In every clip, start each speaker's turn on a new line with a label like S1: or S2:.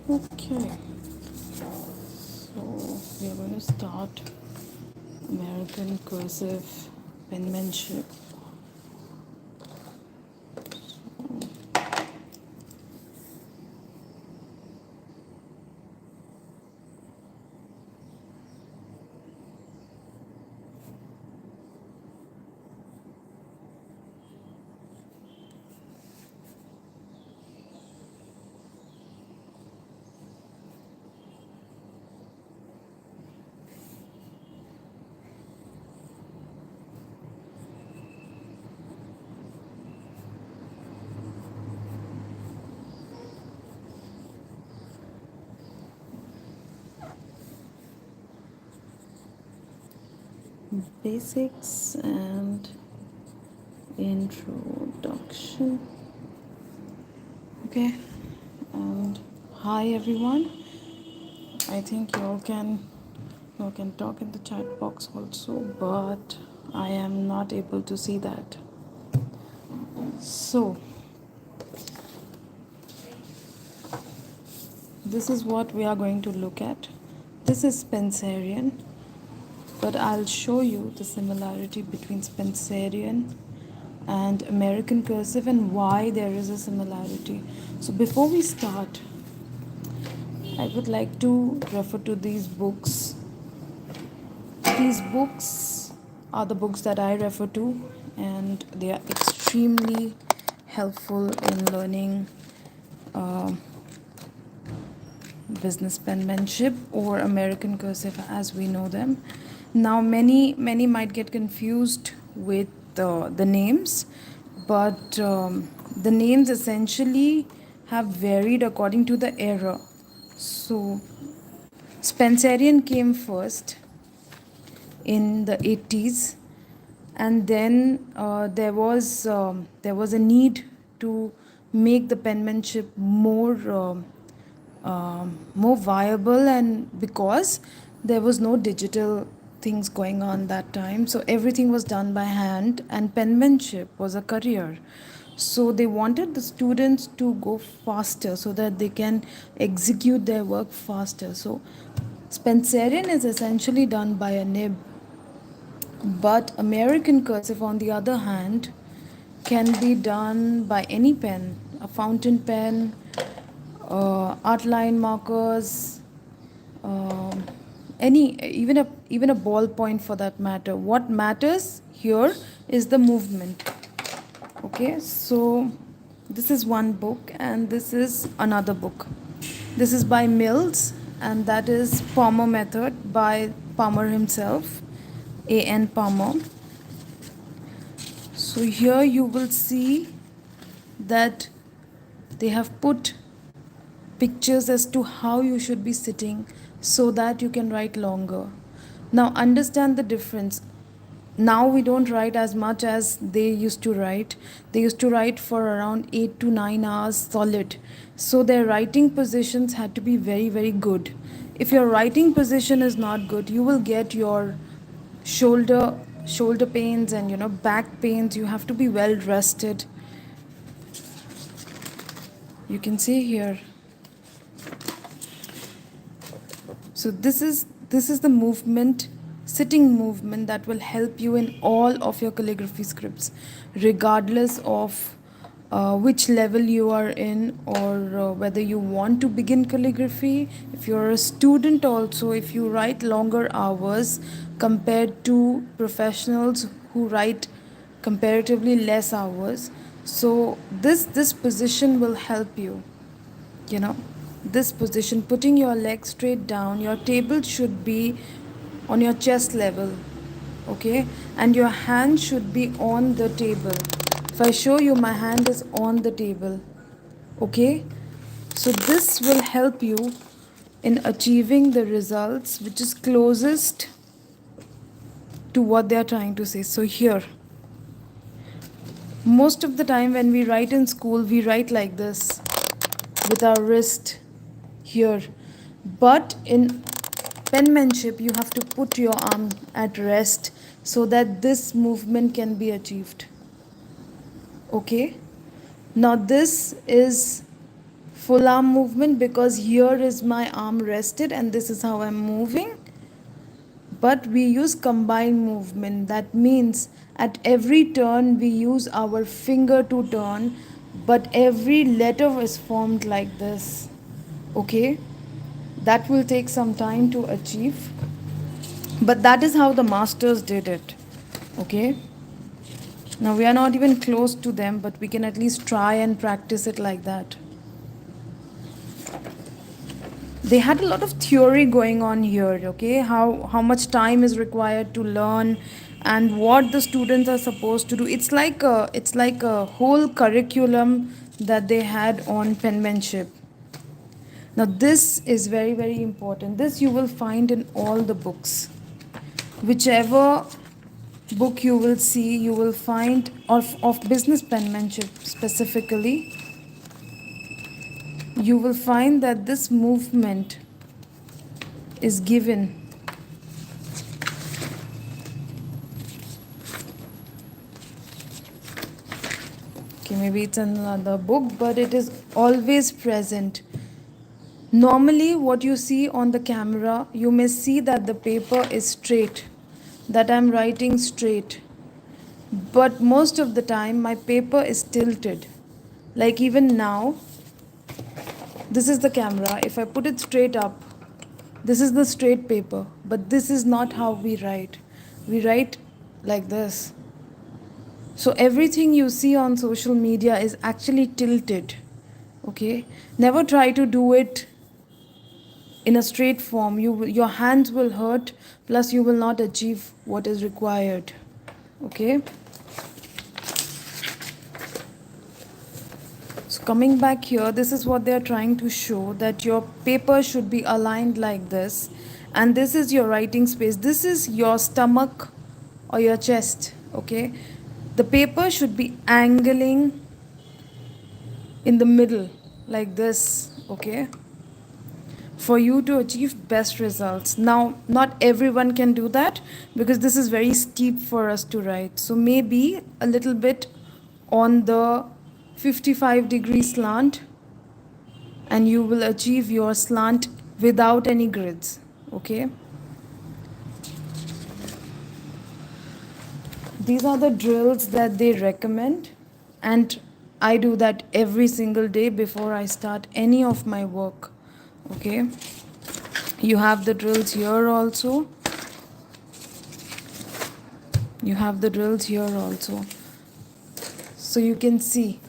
S1: Okay, so we are going to start American cursive penmanship. Basics and introduction. Okay, and hi everyone. I think you all can talk in the chat box also, but I am not able to see that. So this is what we are going to look at. This is Spencerian, but I'll show you the similarity between Spencerian and American cursive and why there is a similarity. So before we start, I would like to refer to these books. These books are the books that I refer to, and they are extremely helpful in learning uh, business penmanship or American cursive as we know them. Now, many might get confused with the names, but the names essentially have varied according to the era. So, Spencerian came first in the 80s, and then there was a need to make the penmanship more viable, and because there was no digital things going on that time, so everything was done by hand and penmanship was a career. So they wanted the students to go faster so that they can execute their work faster. So Spencerian is essentially done by a nib, but American cursive, on the other hand, can be done by any pen, a fountain pen, outline markers, um, any even a ballpoint for that matter. What matters here is the movement. Okay, so this is one book, and this is another book. This is by Mills, and that is Palmer Method by Palmer himself, A.N. Palmer. So here you will see that they have put pictures as to how you should be sitting so that you can write longer. Now understand the difference. Now we don't write as much as they used to write. They used to write for around 8 to 9 hours solid. So their writing positions had to be very, very good. If your writing position is not good, you will get your shoulder pains and back pains. You have to be well rested. You can see here. So this is the movement, sitting movement, that will help you in all of your calligraphy scripts, regardless of which level you are in, or whether you want to begin calligraphy. If you're a student also, if you write longer hours compared to professionals who write comparatively less hours, so this position will help you. you know this position, putting your legs straight down, your table should be on your chest level, okay, and your hand should be on the table. If I show you, my hand is on the table, okay. So this will help you in achieving the results which is closest to what they are trying to say. So here, most of the time when we write in school, we write like this with our wrist here, but in penmanship you have to put your arm at rest so that this movement can be achieved, okay. Now this is full arm movement because here is my arm rested and this is how I'm moving. But we use combined movement. That means at every turn we use our finger to turn, but every letter is formed like this. Okay? That will take some time to achieve. But that is how the masters did it. Okay? Now we are not even close to them, but we can at least try and practice it like that. They had a lot of theory going on here, okay? How much time is required to learn and what the students are supposed to do. It's like a whole curriculum that they had on penmanship. Now this is very, very important. This you will find in all the books. Whichever book you will see, you will find of business penmanship specifically, you will find that this movement is given. Okay, maybe it's another book, but it is always present. Normally, what you see on the camera, you may see that the paper is straight, that I'm writing straight. But most of the time, my paper is tilted. Like even now, this is the camera. If I put it straight up, this is the straight paper. But this is not how we write. We write like this. So everything you see on social media is actually tilted. Okay? Never try to do it in a straight form. Your hands will hurt, plus you will not achieve what is required. Okay? So coming back here, this is what they are trying to show, that your paper should be aligned like this, and this is your writing space. This is your stomach or your chest. Okay? The paper should be angling in the middle like this. Okay? For you to achieve best results. Now, not everyone can do that because this is very steep for us to write. So maybe a little bit on the 55-degree slant, and you will achieve your slant without any grids. Okay? These are the drills that they recommend, and I do that every single day before I start any of my work. Okay? You have the drills here also. You have the drills here also. So you can see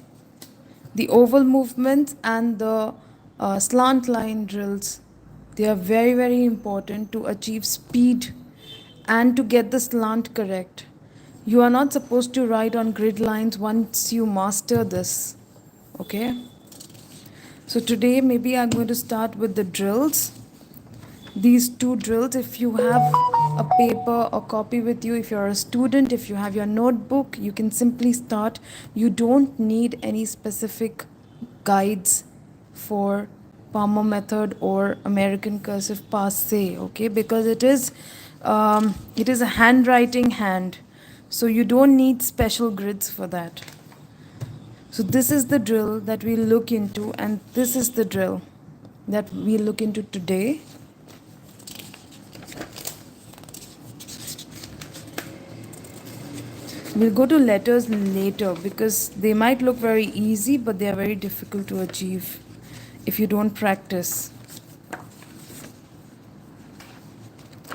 S1: the oval movements and the slant line drills. They are very, very important to achieve speed and to get the slant correct. You are not supposed to write on grid lines once you master this. Okay? So today maybe I'm going to start with the drills. These two drills, if you have a paper or copy with you, if you're a student, if you have your notebook, you can simply start. You don't need any specific guides for Palmer method or American cursive per se, okay? Because it is a handwriting hand, so you don't need special grids for that. So this is the drill that we look into, and this is the drill that we look into today. We'll go to letters later because they might look very easy, but they are very difficult to achieve if you don't practice.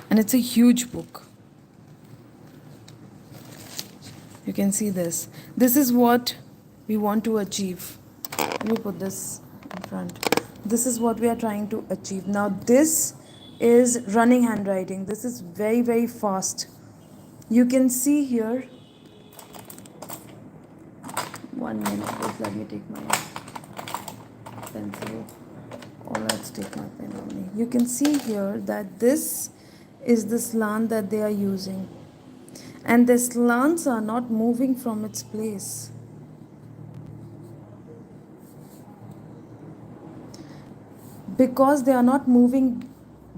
S1: And it's a huge book. You can see this. This is what we want to achieve. Let me put this in front. This is what we are trying to achieve. Now this is running handwriting. This is very, very fast. You can see here. 1 minute, just let me take my pencil, or let's take my pen on me. You can see here that this is the slant that they are using, and the slants are not moving from its place. Because they are not moving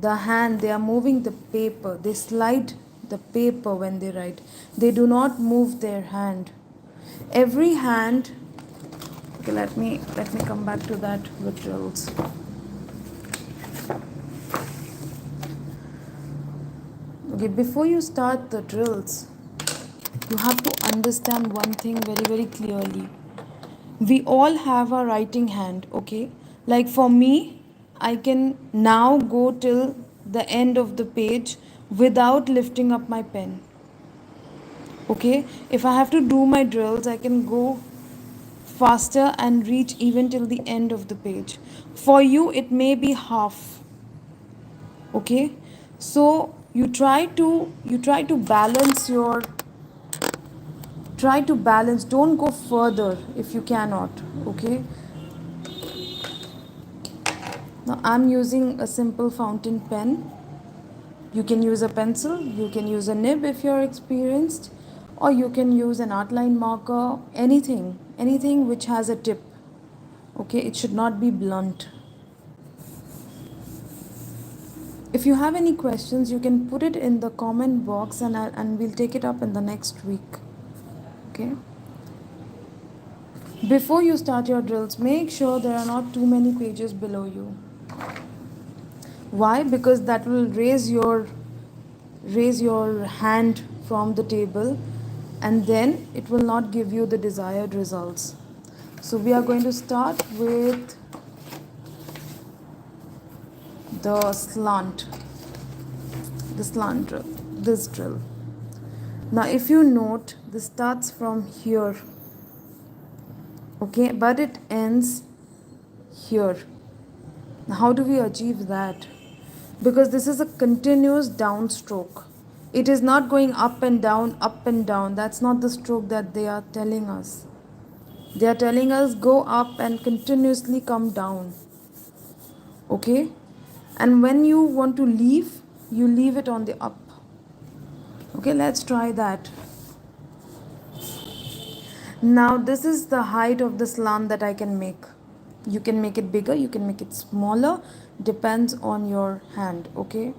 S1: the hand, they are moving the paper. They slide the paper when they write. They do not move their hand. Every hand Okay, let me come back to that with drills. Okay, before you start the drills, you have to understand one thing very, very clearly. We all have a writing hand, okay? Like for me, I can now go till the end of the page without lifting up my pen, okay? If I have to do my drills, I can go faster and reach even till the end of the page. For you, it may be half, okay? So you try to balance your try to balance. Don't go further if you cannot, okay? Now I'm using a simple fountain pen. You can use a pencil, you can use a nib if you're experienced, or you can use an outline marker, anything which has a tip, okay? It should not be blunt. If you have any questions, you can put it in the comment box, and we'll take it up in the next week, okay? Before you start your drills, make sure there are not too many pages below you. Why? Because that will raise your hand from the table, and then it will not give you the desired results. So we are going to start with the slant drill, this drill. Now if you note, this starts from here, okay, but it ends here. Now how do we achieve that? Because this is a continuous downstroke. It is not going up and down, up and down. That's not the stroke that they are telling us. They are telling us go up and continuously come down. Okay? And when you want to leave, you leave it on the up. Okay, let's try that. Now this is the height of the slant that I can make. You can make it bigger, you can make it smaller, depends on your hand, okay?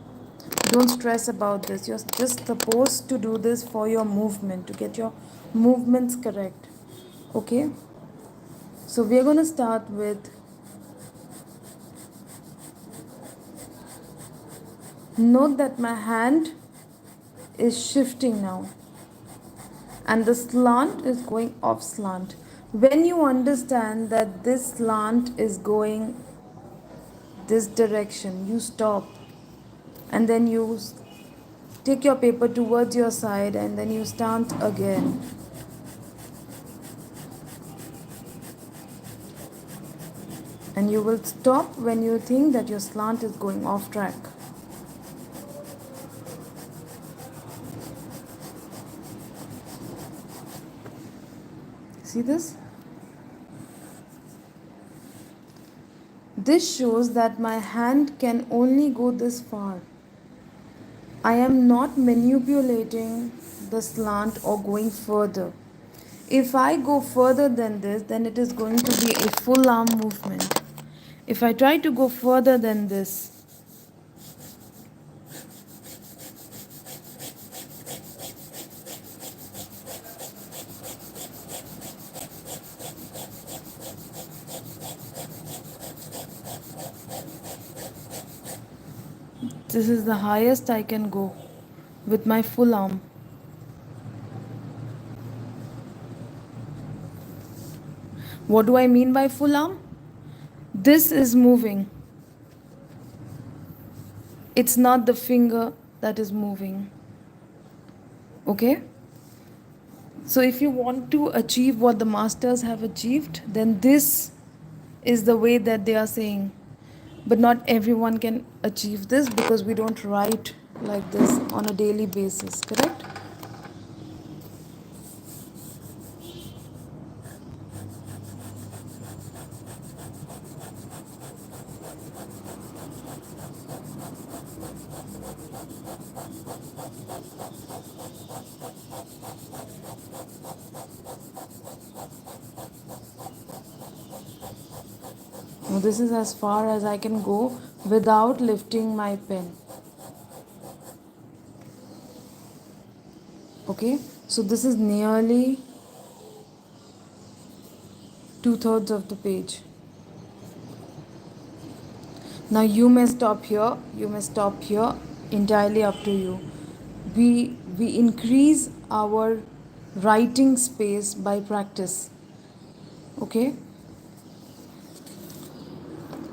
S1: Don't stress about this. You're just supposed to do this for your movement, to get your movements correct, okay? So we're going to start with, note that my hand is shifting now, and the slant is going off slant. When you understand that this slant is going this direction, you stop, and then you take your paper towards your side, and then you start again. And you will stop when you think that your slant is going off track. See this? This shows that my hand can only go this far. I am not manipulating the slant or going further. If I go further than this, then it is going to be a full arm movement. If I try to go further than this, this is the highest I can go with my full arm. What do I mean by full arm? This is moving. It's not the finger that is moving. Okay? So if you want to achieve what the masters have achieved, then this is the way that they are saying. But not everyone can achieve this, because we don't write like this on a daily basis, correct? Now this is as far as I can go without lifting my pen. Okay, so this is nearly 2/3 of the page. Now you may stop here, you may stop here, entirely up to you. We increase our writing space by practice. Okay?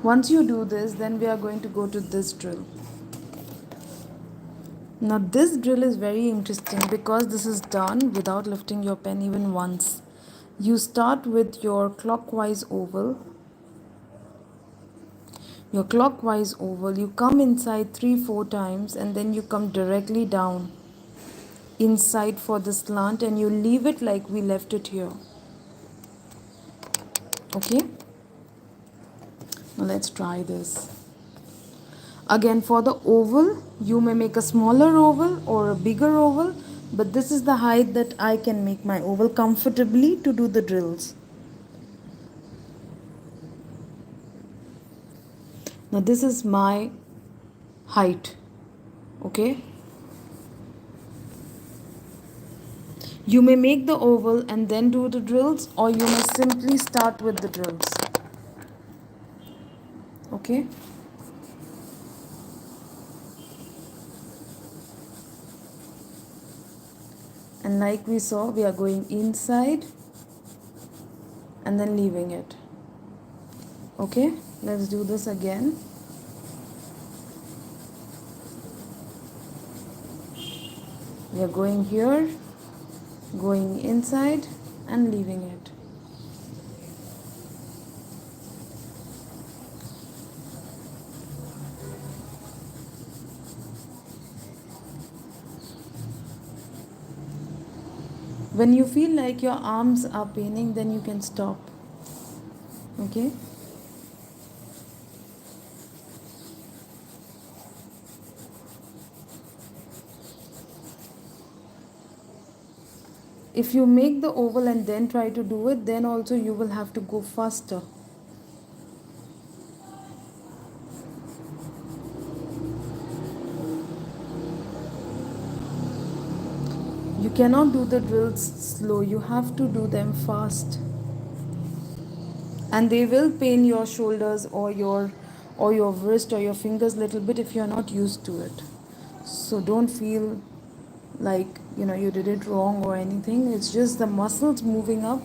S1: Once you do this, then we are going to go to this drill. Now this drill is very interesting because this is done without lifting your pen even once. You start with your clockwise oval. Your clockwise oval, you come inside 3-4 times and then you come directly down inside for the slant and you leave it like we left it here. Okay? Now let's try this. Again, for the oval, you may make a smaller oval or a bigger oval, but this is the height that I can make my oval comfortably to do the drills. Now this is my height. Okay? You may make the oval and then do the drills, or you may simply start with the drills. Okay? And like we saw, we are going inside and then leaving it. Okay? Let's do this again. We are going here, going inside and leaving it. When you feel like your arms are paining, then you can stop. Okay? If you make the oval and then try to do it, then also you will have to go faster. You cannot do the drills slow, you have to do them fast. And they will pain your shoulders or your wrist or your fingers a little bit if you are not used to it. So don't feel like you did it wrong or anything. It's just the muscles moving up.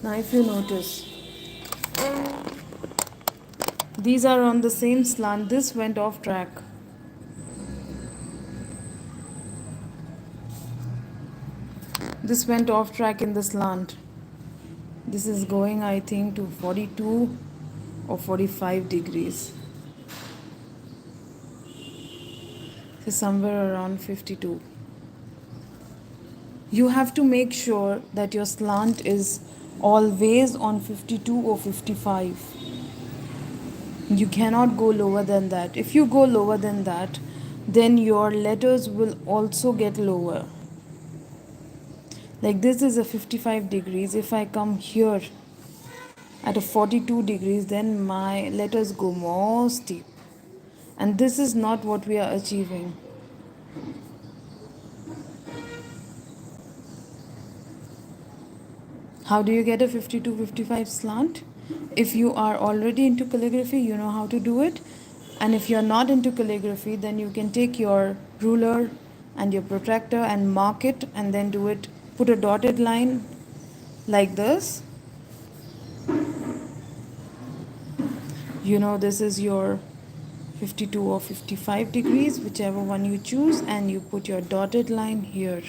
S1: Now if you notice, these are on the same slant. This went off track. This went off track in the slant. This is going, I think, to 42 or 45 degrees. It's somewhere around 52. You have to make sure that your slant is always on 52 or 55. You cannot go lower than that. If you go lower than that, then your letters will also get lower. Like this is a 55 degrees. If I come here at a 42 degrees, then my letters go more steep. And this is not what we are achieving. How do you get a 52-55 slant? If you are already into calligraphy, you know how to do it. And if you're not into calligraphy, then you can take your ruler and your protractor and mark it and then do it. Put a dotted line like this. This is your 52 or 55 degrees, whichever one you choose, and you put your dotted line here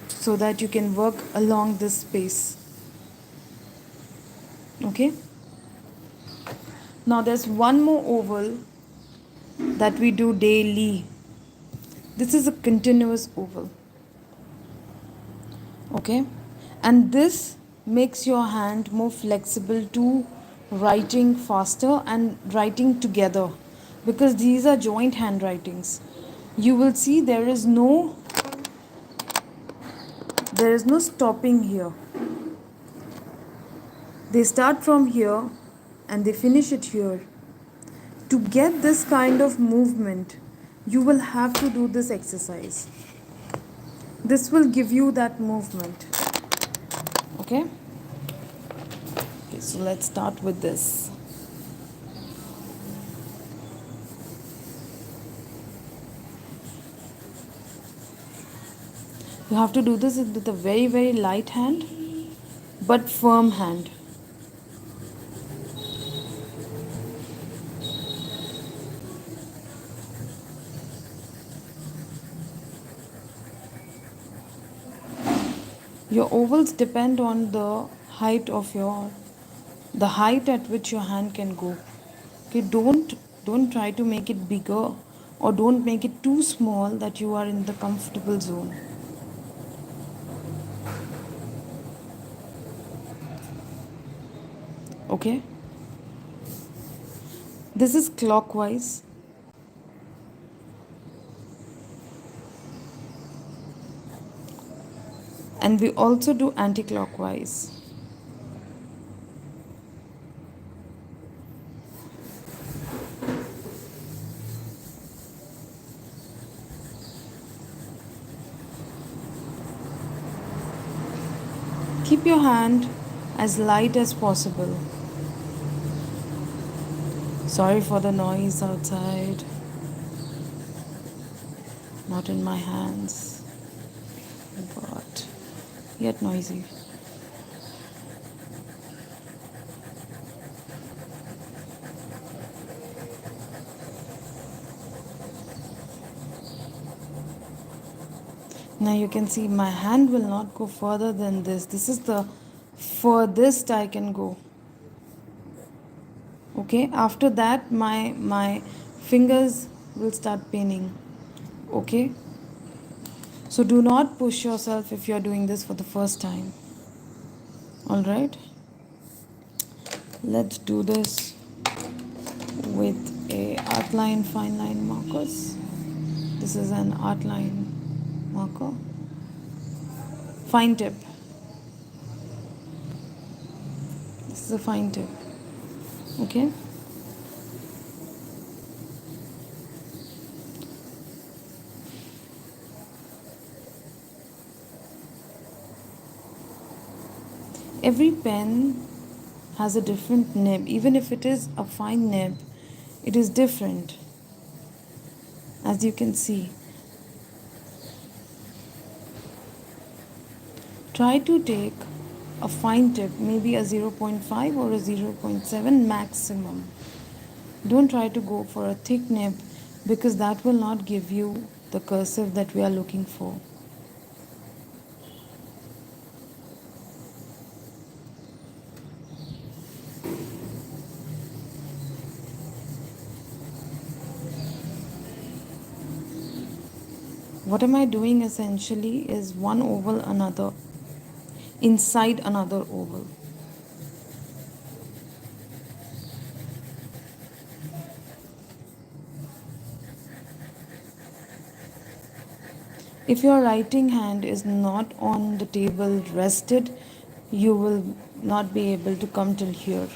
S1: so that you can work along this space. Okay? Now there's one more oval that we do daily. This is a continuous oval. Okay? And this makes your hand more flexible to writing faster and writing together, because these are joint handwritings. You will see there is no stopping here. They start from here and they finish it here. To get this kind of movement, you will have to do this exercise. This will give you that movement. Okay? Okay, so let's start with this. You have to do this with a very, very light hand, but firm hand. Your ovals depend on the height of the height at which your hand can go. Okay, don't try to make it bigger, or don't make it too small that you are in the comfortable zone. Okay, this is clockwise. And we also do anti-clockwise. Keep your hand as light as possible. Sorry for the noise outside. Not in my hands, but yet noisy. Now you can see my hand will not go further than this. This is the furthest I can go. Okay, after that my fingers will start paining. Okay, so do not push yourself if you're doing this for the first time. All right, let's do this with a outline fine line markers. This is an outline marker, fine tip. This is a fine tip. Okay, every pen has a different nib. Even if it is a fine nib, it is different, as you can see. Try to take a fine tip, maybe a 0.5 or a 0.7 maximum. Don't try to go for a thick nib, because that will not give you the cursive that we are looking for. What am I doing essentially is one oval another, inside another oval. If your writing hand is not on the table rested, you will not be able to come till here.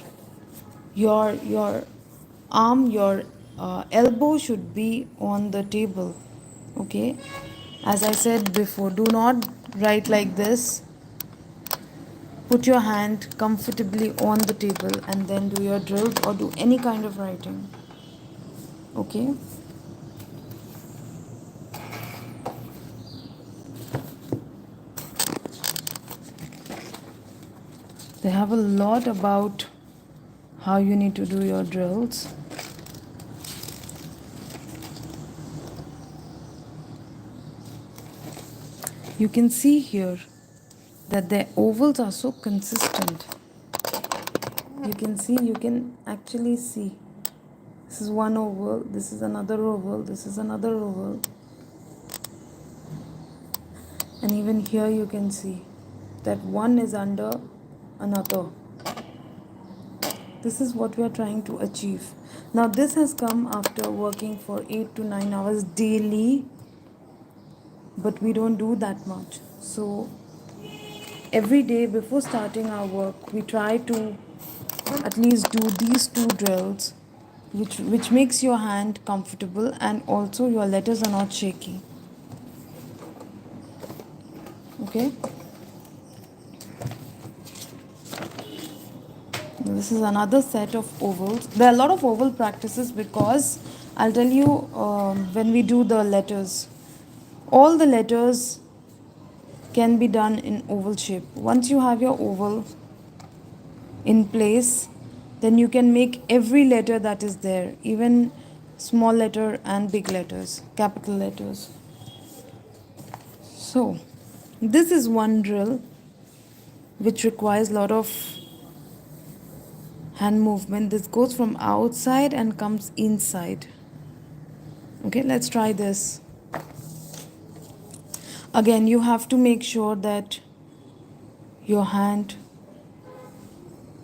S1: Your arm, your elbow should be on the table. Okay, as I said before, do not write like this. Put your hand comfortably on the table and then do your drills or do any kind of writing. Okay, they have a lot about how you need to do your drills. You can see here that the ovals are so consistent. You can actually see. This is one oval, this is another oval, this is another oval. And even here you can see that one is under another. This is what we are trying to achieve. Now this has come after working for 8 to 9 hours daily, but we don't do that much. So every day before starting our work, we try to at least do these two drills, which makes your hand comfortable and also your letters are not shaky. Okay, this is another set of ovals. There are a lot of oval practices because I'll tell you, when we do the letters, all the letters can be done in oval shape. Once you have your oval in place, then you can make every letter that is there, even small letter and big letters, capital letters. So this is one drill which requires a lot of hand movement. This goes from outside and comes inside. Okay, let's try this. Again, you have to make sure that your hand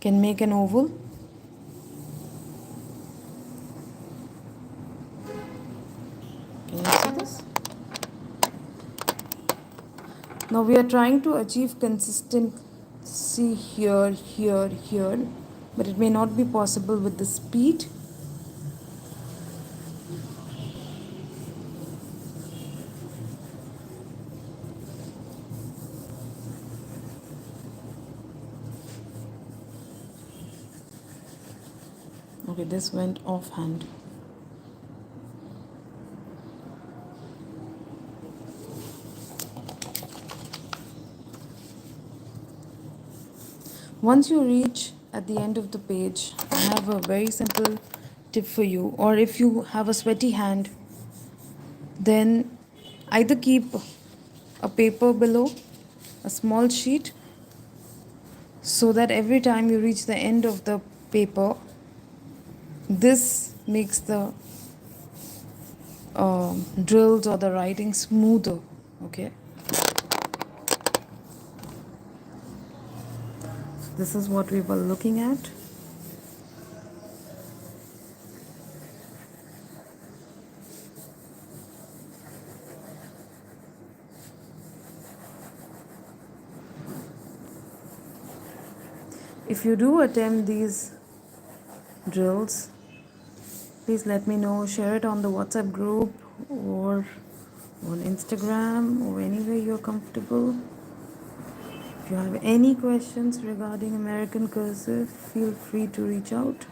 S1: can make an oval. Can you see this? Now we are trying to achieve consistency here, here, here, but it may not be possible with the speed. Okay, this went offhand. Once you reach at the end of the page, I have a very simple tip for you. Or if you have a sweaty hand, then either keep a paper below, a small sheet, so that every time you reach the end of the paper, this makes the drills or the writing smoother. Okay, so this is what we were looking at. If you do attempt these drills, please let me know. Share it on the WhatsApp group or on Instagram or anywhere you're comfortable. If you have any questions regarding American Cursive, feel free to reach out.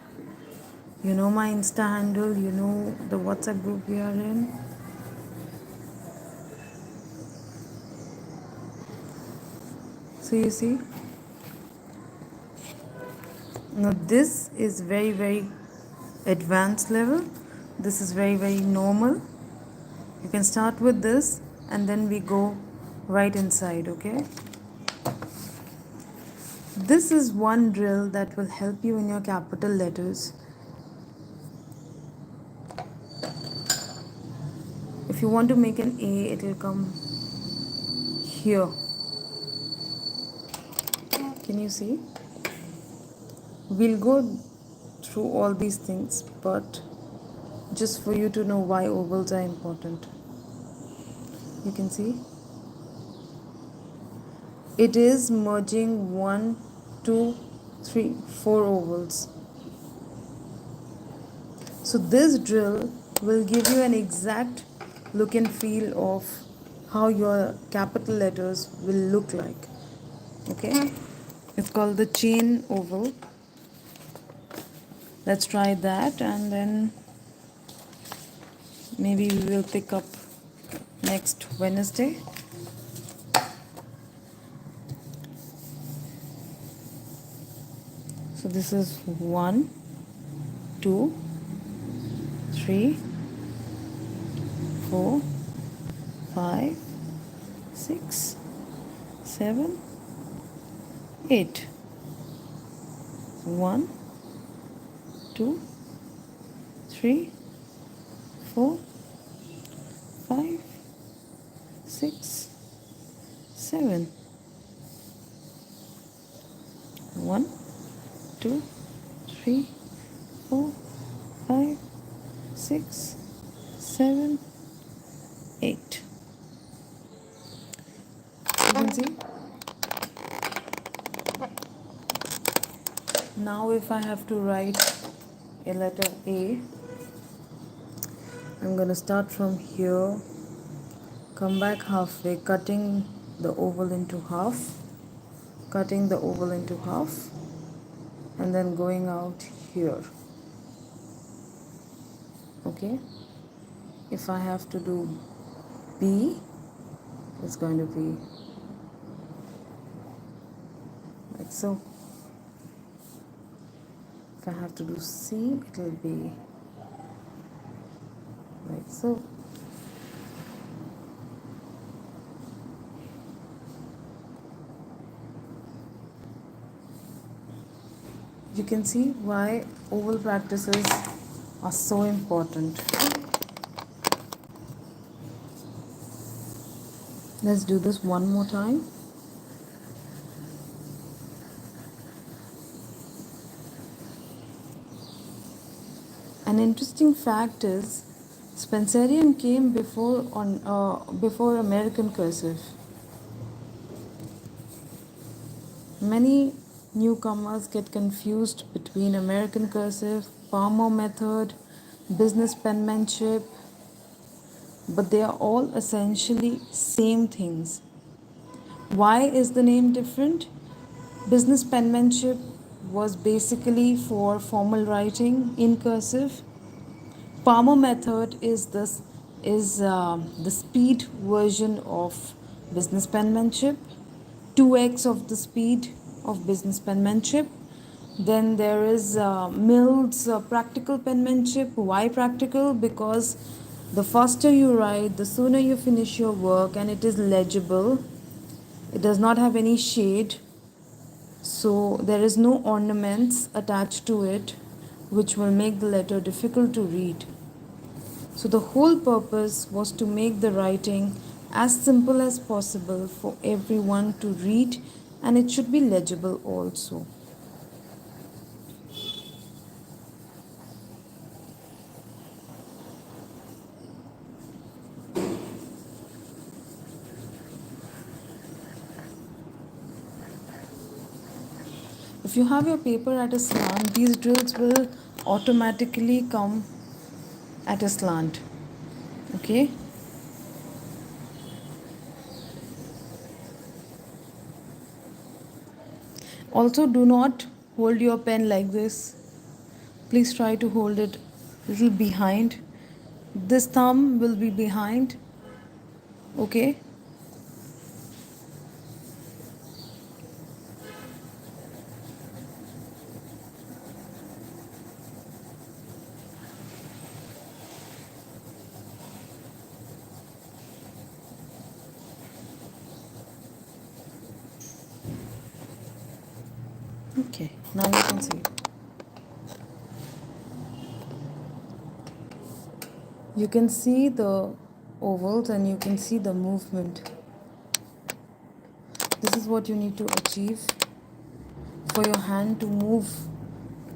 S1: You know my Insta handle, you know the WhatsApp group we are in. So you see, now this is very, very advanced level. This is very, very normal. You can start with this and then we go right inside, okay? This is one drill that will help you in your capital letters. If you want to make an A, it will come here. Can you see? We'll go through all these things, but just for you to know why ovals are important. You can see it is merging 1, 2, 3, 4 ovals. So this drill will give you an exact look and feel of how your capital letters will look like. Okay, it's called the chain oval. Let's try that and then maybe we will pick up next Wednesday. So this is 1, 2, 3, 4, 5, 6, 7, 8. 1, 2, 3, 4, 5, 6, 7. 1, 2, 3, 4, 5, 6, 7, 8. You can see. now if I have to write a letter A, I'm going to start from here, come back halfway, cutting the oval into half, cutting the oval into half, and then going out here. Okay, if I have to do B, it's going to be like so. If I have to do C, it will be like so. You can see why oval practices are so important. Let's do this one more time. An interesting fact is Spencerian came before American Cursive. Many newcomers get confused between American Cursive, Palmer method, business penmanship, but they are all essentially same things. Why is the name different? Business penmanship was basically for formal writing in cursive. Palmer method is the speed version of business penmanship, 2x of the speed of business penmanship. Then there is Mill's practical penmanship. Why practical? Because the faster you write, the sooner you finish your work, and it is legible. It does not have any shade, so there is no ornaments attached to it which will make the letter difficult to read. So the whole purpose was to make the writing as simple as possible for everyone to read, and it should be legible also. If you have your paper at a slant, these drills will automatically come at a slant. Okay? Also, do not hold your pen like this. Please try to hold it a little behind. This thumb will be behind. Okay? Okay, now you can see. You can see the ovals and you can see the movement. This is what you need to achieve for your hand to move,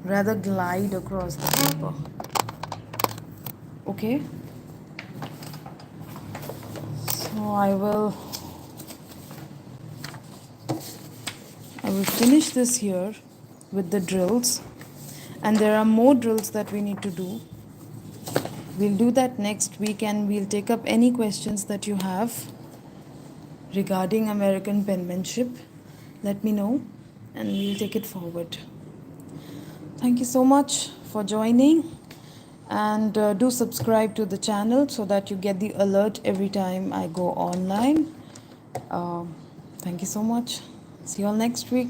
S1: rather glide across the paper. Okay? So I will finish this here with the drills, and there are more drills that we need to do. We'll do that next week, and we'll take up any questions that you have regarding American penmanship. Let me know and we'll take it forward. Thank you so much for joining, and do subscribe to the channel so that you get the alert every time I go online. Thank you so much. See you all next week.